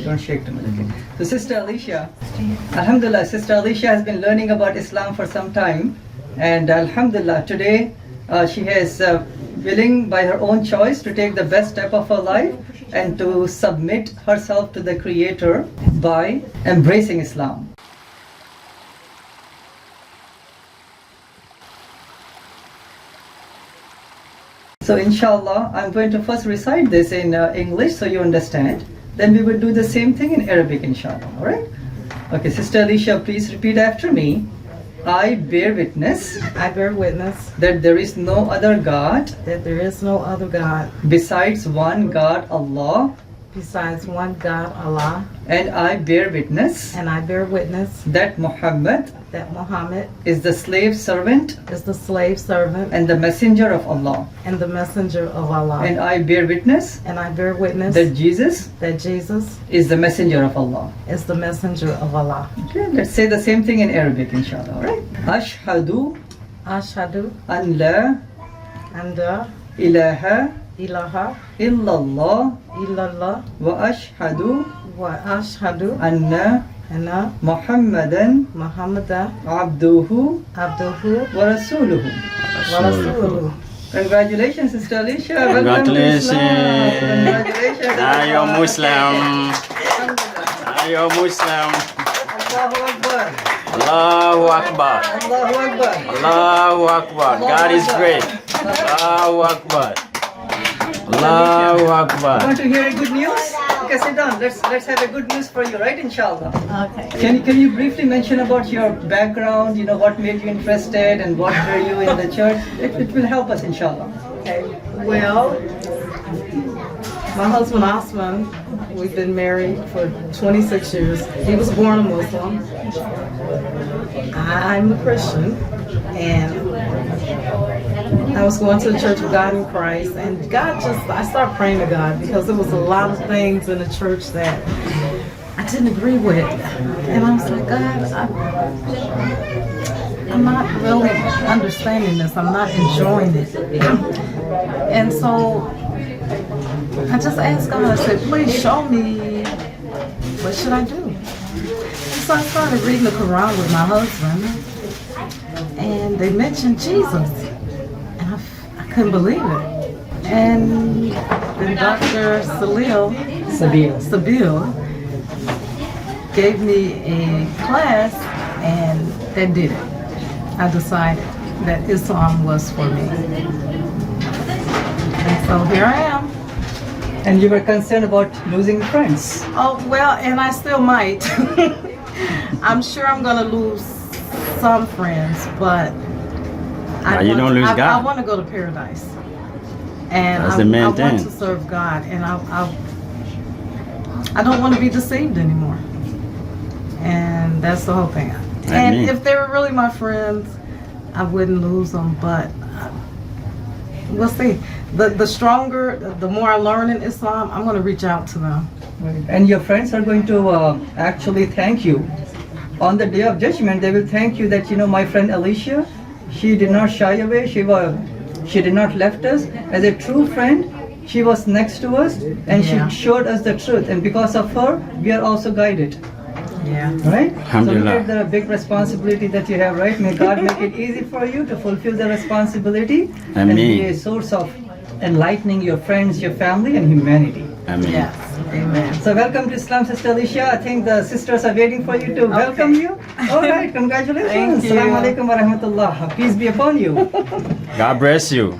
Don't shake too much. Okay. So Sister Alicia, Alhamdulillah, Sister Alicia has been learning about Islam for some time, and Alhamdulillah, today she is willing by her own choice to take the best step of her life and to submit herself to the Creator by embracing Islam. So inshallah, I'm going to first recite this in English so you understand. Then we will do the same thing in Arabic, inshallah. Alright? Okay, Sister Alicia, please repeat after me. I bear witness that there is no other God besides one God, Allah. And I bear witness that Muhammad is the slave servant and the messenger of Allah. And I bear witness that Jesus is the messenger of Allah. Okay, let's say the same thing in Arabic, inshallah. Alright? Ashhadu an la ilaha illallah wa ashhadu anna Muhammadan abduhu wa rasuluhu. Congratulations, Sister Alicia. Congratulations. Congratulations. Now you're Muslim. Now you're Muslim. Allahu Akbar. Allahu Akbar. Allahu Akbar. Allahu Akbar. God is great. Allahu Akbar. Allahu Akbar. Want to hear a good news? Okay, sit down. Let's have a good news for you, right? Inshallah. Okay. Can you briefly mention about your background? You know, what made you interested and what were you in the church? It will help us, inshallah. Okay. Well, my husband Osman, we've been married for 26 years. He was born a Muslim. I'm a Christian, and I was going to the Church of God in Christ, and I started praying to God because there was a lot of things in the church that I didn't agree with. And I was like, God, I'm not really understanding this. I'm not enjoying it. And so I just asked God, I said, please show me, what should I do? So I started reading the Quran with my husband, and they mentioned Jesus. I couldn't believe it. And then Dr. Sabeel gave me a class, and that did it. I decided that Islam was for me. And so here I am. And you were concerned about losing friends. Oh, well, and I still might. I'm sure I'm going to lose some friends, but I want to go to paradise. And That's the main I want thing. to serve God, and I don't want to be deceived anymore. And that's the whole thing. And if they were really my friends, I wouldn't lose them, but we'll see. The stronger, the more I learn in Islam, I'm going to reach out to them. Right. And your friends are going to actually thank you. On the day of judgment, they will thank you that, my friend Alicia, she did not shy away, she did not left us. As a true friend, she was next to us, and she showed us the truth. And because of her, we are also guided. Yeah. Right? So look Alhamdulillah. at the big responsibility that you have, right? May God make it easy for you to fulfill the responsibility and be a source of enlightening your friends, your family, and humanity. Amen. Yes. Amen. So welcome to Islam, Sister Alicia. I think the sisters are waiting for you to welcome you. All right, congratulations. Thank you. Assalamu alaikum wa rahmatullah. Peace be upon you. God bless you.